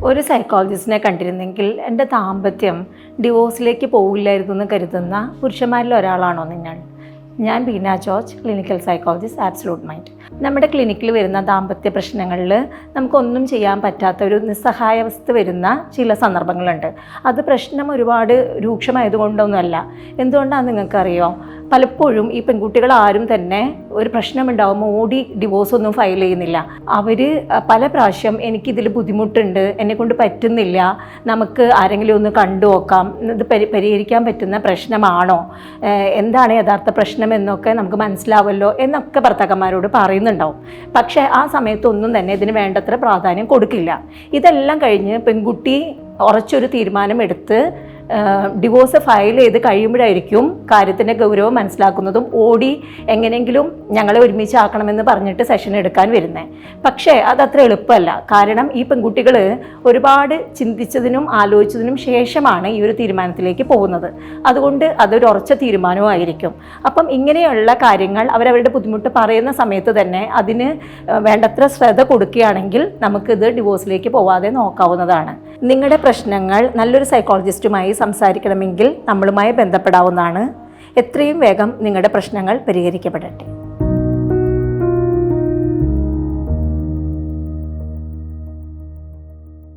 ഒരു സൈക്കോളജിസ്റ്റിനെ കണ്ടിരുന്നെങ്കിൽ എൻ്റെ ദാമ്പത്യം ഡിവോഴ്സിലേക്ക് പോകില്ലായിരുന്നു എന്ന് കരുതുന്ന പുരുഷന്മാരിൽ ഒരാളാണോ നിങ്ങൾ? ഞാൻ Beena George, clinical psychologist, absolute mind. നമ്മുടെ ക്ലിനിക്കിൽ വരുന്ന ദാമ്പത്യ പ്രശ്നങ്ങളിൽ നമുക്കൊന്നും ചെയ്യാൻ പറ്റാത്ത ഒരു നിസ്സഹായാവസ്ഥ വരുന്ന ചില സന്ദർഭങ്ങളുണ്ട്. അത് പ്രശ്നം ഒരുപാട് രൂക്ഷമായതുകൊണ്ടൊന്നുമല്ല. എന്തുകൊണ്ടാണെന്ന് നിങ്ങൾക്കറിയോ? പലപ്പോഴും ഈ പെൺകുട്ടികൾ ആരും തന്നെ ഒരു പ്രശ്നമുണ്ടാകുമ്പോൾ ഓടി ഡിവോഴ്സ് ഒന്നും ഫയൽ ചെയ്യുന്നില്ല. അവർ പല പ്രാവശ്യം എനിക്കിതിൽ ബുദ്ധിമുട്ടുണ്ട്, എന്നെക്കൊണ്ട് പറ്റുന്നില്ല, നമുക്ക് ആരെങ്കിലും ഒന്ന് കണ്ടു നോക്കാം, ഇത് പരിഹരിക്കാൻ പറ്റുന്ന പ്രശ്നമാണോ, എന്താണ് യഥാർത്ഥ പ്രശ്നം എന്നൊക്കെ നമുക്ക് മനസ്സിലാവല്ലോ എന്നൊക്കെ ഭർത്താക്കന്മാരോട് പറയുന്നുണ്ടാവും. പക്ഷേ ആ സമയത്തൊന്നും തന്നെ ഇതിന് വേണ്ടത്ര പ്രാധാന്യം കൊടുക്കില്ല. ഇതെല്ലാം കഴിഞ്ഞ് പെൺകുട്ടി ഉറച്ചൊരു തീരുമാനമെടുത്ത് ഡിവോഴ്സ് ഫയൽ ചെയ്ത് കഴിയുമ്പോഴായിരിക്കും കാര്യത്തിൻ്റെ ഗൗരവം മനസ്സിലാക്കുന്നതും ഓടി എങ്ങനെയെങ്കിലും ഞങ്ങളെ ഒരുമിച്ചാക്കണമെന്ന് പറഞ്ഞിട്ട് സെഷൻ എടുക്കാൻ വരുന്നത്. പക്ഷേ അതത്ര എളുപ്പമല്ല. കാരണം ഈ പെൺകുട്ടികൾ ഒരുപാട് ചിന്തിച്ചതിനും ആലോചിച്ചതിനും ശേഷമാണ് ഈ ഒരു തീരുമാനത്തിലേക്ക് പോകുന്നത്. അതുകൊണ്ട് അതൊരു ഉറച്ച തീരുമാനമായിരിക്കും. അപ്പം ഇങ്ങനെയുള്ള കാര്യങ്ങൾ അവരവരുടെ ബുദ്ധിമുട്ട് പറയുന്ന സമയത്ത് തന്നെ അതിന് വേണ്ടത്ര ശ്രദ്ധ കൊടുക്കുകയാണെങ്കിൽ നമുക്കിത് ഡിവോഴ്സിലേക്ക് പോവാതെ നോക്കാവുന്നതാണ്. നിങ്ങളുടെ പ്രശ്നങ്ങൾ നല്ലൊരു സൈക്കോളജിസ്റ്റുമായി സംസാരിക്കണമെങ്കിൽ നമ്മളുമായി ബന്ധപ്പെടാവുന്നതാണ്. എത്രയും വേഗം നിങ്ങളുടെ പ്രശ്നങ്ങൾ പരിഹരിക്കപ്പെടട്ടെ.